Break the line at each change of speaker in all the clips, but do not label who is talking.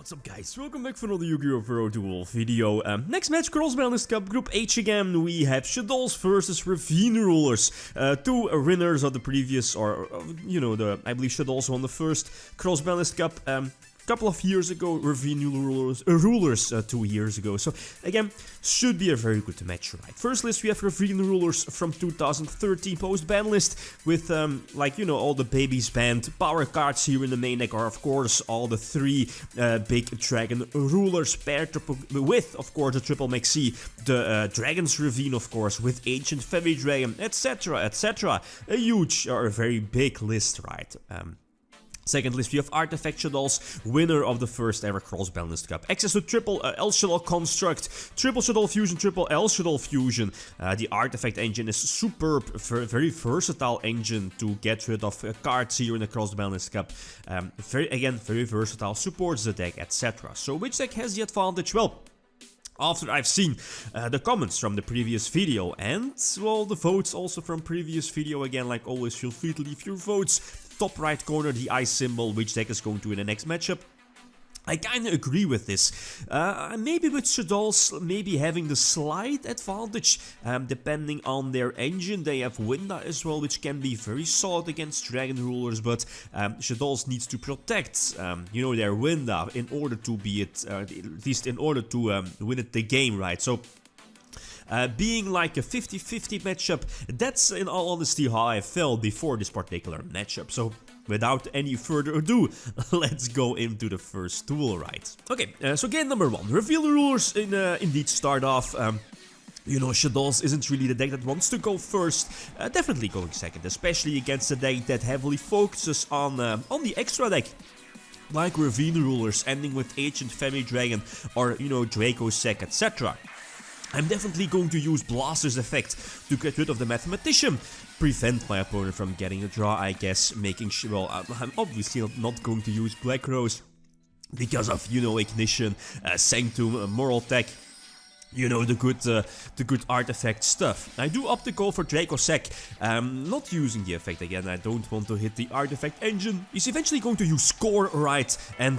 What's up guys, welcome back for another Yu-Gi-Oh! Pro Duel video. Next match, Cross-Banlist Cup Group H again. We have Shaddolls versus Ravine Rulers. Two winners of the previous, I believe Shaddolls won the first Cross-Banlist Cup couple of years ago, Ravine Rulers 2 years ago. So again, should be a very good match, right? First list we have Ravine Rulers from 2013 post-ban list with all the babies banned. Power cards here in the main deck are of course all the three big dragon rulers paired with of course the triple maxi, the Dragon's Ravine of course with Ancient Fairy Dragon, etc, etc. A huge or a very big list, right? Second list, we have Artifact Shaddolls, winner of the first ever Cross-Banlist Cup. Access to triple L Shaddol construct, triple Shaddol fusion, triple L Shaddol fusion. The Artifact engine is superb, very versatile engine to get rid of cards here in the Cross-Banlist Cup. Very versatile, supports the deck, etc. So which deck has the advantage? Well, after I've seen the comments from the previous video and, well, the votes also from previous video, again, like always, feel free to leave your votes. Top right corner, the eye symbol, which deck is going to win the next matchup. I kinda agree with this. Maybe with Shaddolls, maybe having the slight advantage, depending on their engine. They have Winda as well, which can be very solid against Dragon Rulers, but Shaddolls needs to protect, their Winda in order to be at least in order to win it the game, right? So, being like a 50-50 matchup, that's in all honesty how I felt before this particular matchup. So without any further ado, let's go into the first duel, right? Okay, so game number one. Ravine Rulers indeed start off. Shaddolls isn't really the deck that wants to go first, definitely going second, especially against a deck that heavily focuses on the extra deck. Like Ravine Rulers, ending with Ancient Fairy Dragon or, Draco Sec, etc. I'm definitely going to use Blaster's effect to get rid of the Mathematician, prevent my opponent from getting a draw, I guess, making sure, well, I'm obviously not going to use Black Rose because of, Ignition, Sanctum, Moral Tech, the good artifact stuff. I do opt to go for Draco Sec, not using the effect again. I don't want to hit the artifact engine. He's eventually going to use Score, right? And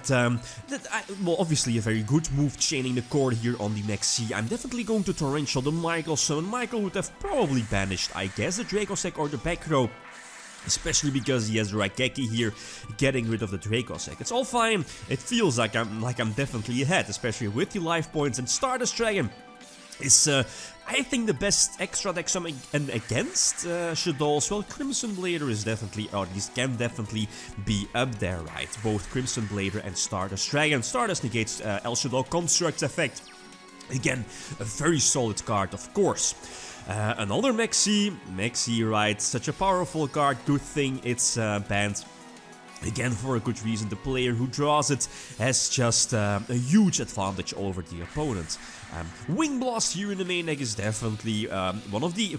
obviously a very good move, chaining the core here on the Maxi. I'm definitely going to Torrential the Michael summon. Michael would have probably banished, I guess, the Draco Sec or the back row. Especially because he has Raigeki here, getting rid of the Draco Sec. It's all fine. It feels like I'm definitely ahead, especially with the life points. And Stardust Dragon is, I think, the best extra deck summon against Shaddolls. Well, Crimson Blader is definitely, or these can definitely be up there, right? Both Crimson Blader and Stardust Dragon. Stardust negates El Shaddol Construct effect. Again, a very solid card, of course. Another Maxi, right, such a powerful card, good thing it's banned. Again, for a good reason, the player who draws it has just a huge advantage over the opponent. Wing Blast here in the main deck is definitely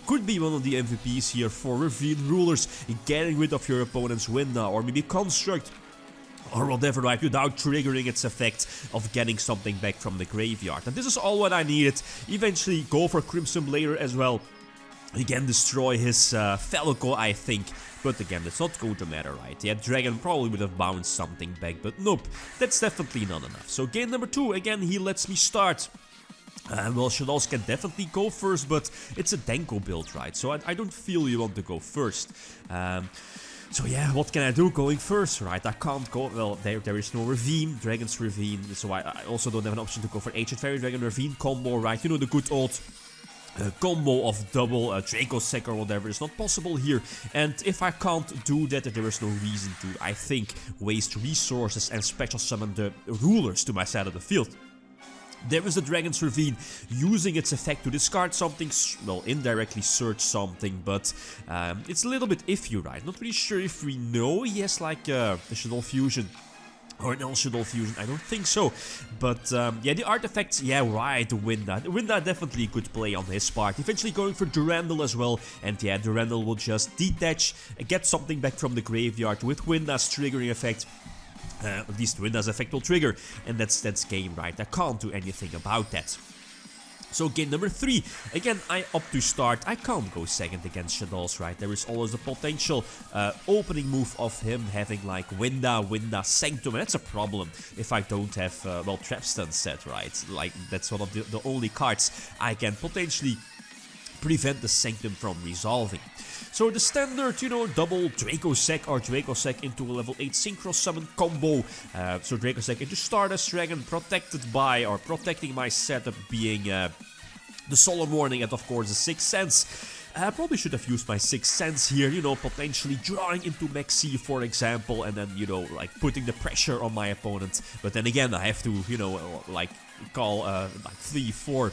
could be one of the MVPs here for Ravine Rulers, getting rid of your opponent's Winda or maybe Construct or whatever, right, without triggering its effect of getting something back from the graveyard. And this is all what I needed. Eventually go for Crimson Blader as well. Again, destroy his Falco, I think. But again, that's not going to matter, right? Yeah, Dragon probably would have bounced something back, but nope, that's definitely not enough. So game number 2, again, he lets me start. Well, Shaddolls can definitely go first, but it's a Denko build, right? So I don't feel you want to go first. So yeah, what can I do going first, right? I can't go, well, there is no Ravine, Dragon's Ravine, so I also don't have an option to go for Ancient Fairy Dragon Ravine combo, right? The good old combo of double Draco Sec or whatever is not possible here. And if I can't do that, there is no reason to, I think, waste resources and special summon the rulers to my side of the field. There is the Dragon's Ravine, using its effect to discard something, well, indirectly search something, but it's a little bit iffy, right? Not really sure if we know he has like a Shaddol Fusion or an El Shaddol Fusion, I don't think so. But yeah, the artifacts, yeah, right, the Winda. The Winda definitely could play on his part. Eventually going for Durandal as well, and yeah, Durandal will just detach, get something back from the graveyard with Winda's triggering effect. At least Winda's effect will trigger, and that's game, right? I can't do anything about that. So game number 3, again I opt to start. I can't go second against Shaddolls, right? There is always the potential opening move of him having like Winda, Sanctum, and that's a problem if I don't have, well, Trap Stun set, right? Like that's one of the only cards I can potentially prevent the Sanctum from resolving. So the standard, you know, double Dracossack or Dracossack into a level 8 Synchro Summon combo. So Dracossack into Stardust Dragon, protecting my setup being the Solemn Warning and of course the Sixth Sense. I probably should have used my Sixth Sense here, you know, potentially drawing into Maxi, for example, and then, you know, like putting the pressure on my opponent. But then again, I have to, you know, like call like 3, 4,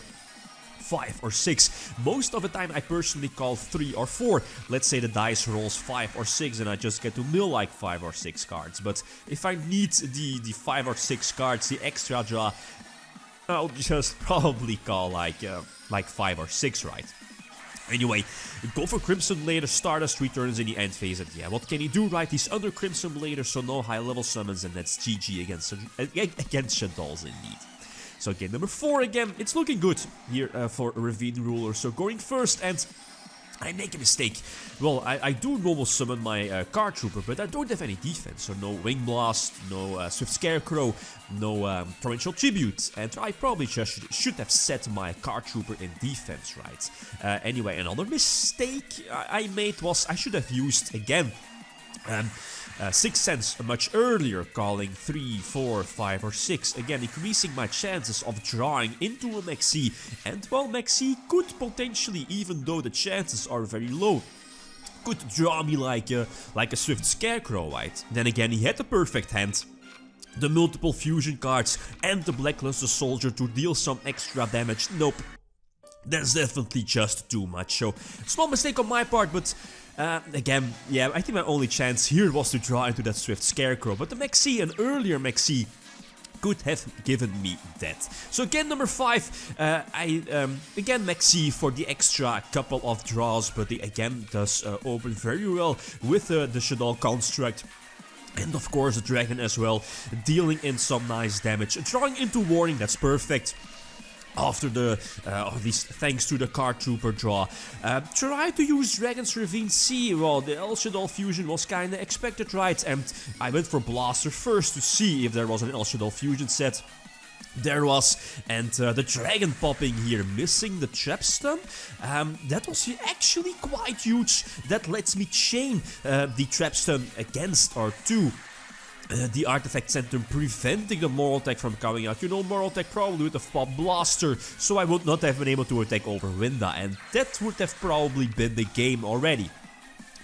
5 or 6. Most of the time I personally call 3 or 4. Let's say the dice rolls 5 or 6 and I just get to mill like 5 or 6 cards. But if I need the 5 or 6 cards, the extra draw, I'll just probably call like 5 or 6, right? Anyway, go for Crimson Blader, Stardust returns in the end phase, and yeah, what can he do, right? He's under Crimson Blader, so no high level summons, and that's GG against Shaddolls indeed. So game number 4 again, it's looking good here for Ravine Ruler. So going first, and I make a mistake. Well, I do normal summon my Card Trooper, but I don't have any defense. So no Wing Blast, no Swift Scarecrow, no Torrential Tribute. And I probably just should have set my Card Trooper in defense, right? Anyway, another mistake I made was I should have used, again, Sixth Sense much earlier, calling 3, 4, 5 or 6, again increasing my chances of drawing into a Maxi, and well, Maxi could potentially, even though the chances are very low, could draw me like a Swift Scarecrow, right? Then again, he had the perfect hand, the multiple fusion cards and the Blackluster Soldier to deal some extra damage. Nope, that's definitely just too much. So small mistake on my part, but again, yeah, I think my only chance here was to draw into that Swift Scarecrow, but the Maxi, an earlier Maxi, could have given me that. So again, number 5, again Maxi for the extra couple of draws, but he again does open very well with the Shaddolls construct. And of course the dragon as well, dealing in some nice damage, drawing into Warning, that's perfect. After the, at least thanks to the Card Trooper draw. Try to use Dragon's Ravine C. Well, the El Shaddolls fusion was kinda expected, right? And I went for Blaster first to see if there was an El Shaddolls fusion set. There was, and the dragon popping here, missing the trap stun. That was actually quite huge. That lets me chain the trap stun against or to the Artifact Center, preventing the Moral Tech from coming out. You know, Moral Tech probably would have popped Blaster, so I would not have been able to attack over Winda, and that would have probably been the game already.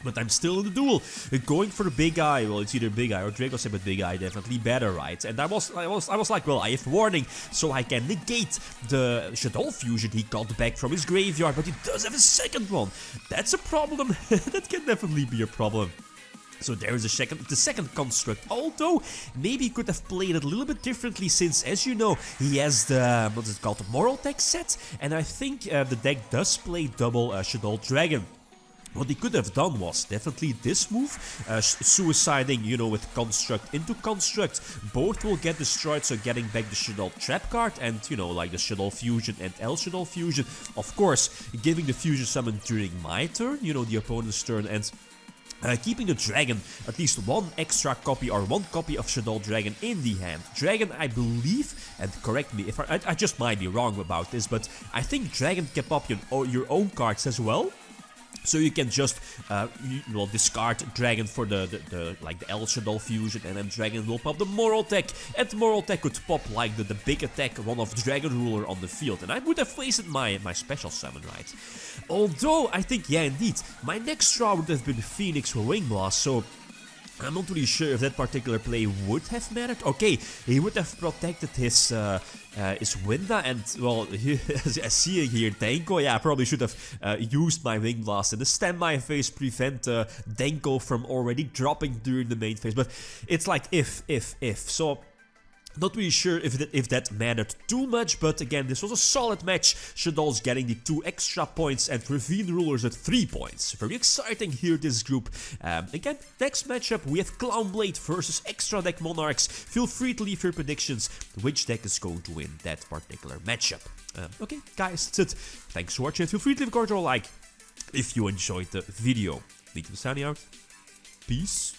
But I'm still in the duel, going for the Big Eye. Well, it's either Big Eye or Dracossack, but Big Eye definitely better, right? And I was like, well, I have Warning, so I can negate the Shaddolls fusion he got back from his graveyard, but he does have a second one. That's a problem. That can definitely be a problem. So there is the second construct, although maybe he could have played it a little bit differently, since, as you know, he has the, what is it called, the Moral Tech set, and I think the deck does play double Shaddolls Dragon. What he could have done was definitely this move, suiciding, you know, with Construct into Construct. Both will get destroyed, so getting back the Shaddolls Trap card and, you know, like the Shaddolls Fusion and El Shaddolls Fusion. Of course, giving the Fusion Summon during my turn, you know, the opponent's turn, and keeping the dragon, at least one extra copy or one copy of Shaddolls Dragon in the hand. Dragon, I believe, and correct me if I just might be wrong about this, but I think Dragon can pop your own cards as well. So you can just discard Dragon for the El Shaddolls fusion, and then Dragon will pop the Moral Tech, and the Moral Tech could pop like the big attack, one of Dragon Ruler on the field, and I would have wasted my special summon, right? Although I think, yeah, indeed, my next draw would have been Phoenix for Wing Blast, so I'm not really sure if that particular play would have mattered. Okay, he would have protected his Winda, and, well, seeing here, Denko, yeah, I probably should have used my Wing Blast in the standby phase, prevent Denko from already dropping during the main phase, but it's like if. So Not really sure if that mattered too much, but again, this was a solid match. Shaddolls getting the 2 extra points and Ravine Rulers at 3 points. Very exciting here, this group. Again, next matchup we have Clownblade versus Extra Deck Monarchs. Feel free to leave your predictions which deck is going to win that particular matchup. Okay, guys, that's it. Thanks for watching. Feel free to leave a comment or a like if you enjoyed the video. Lithium signing out. Peace.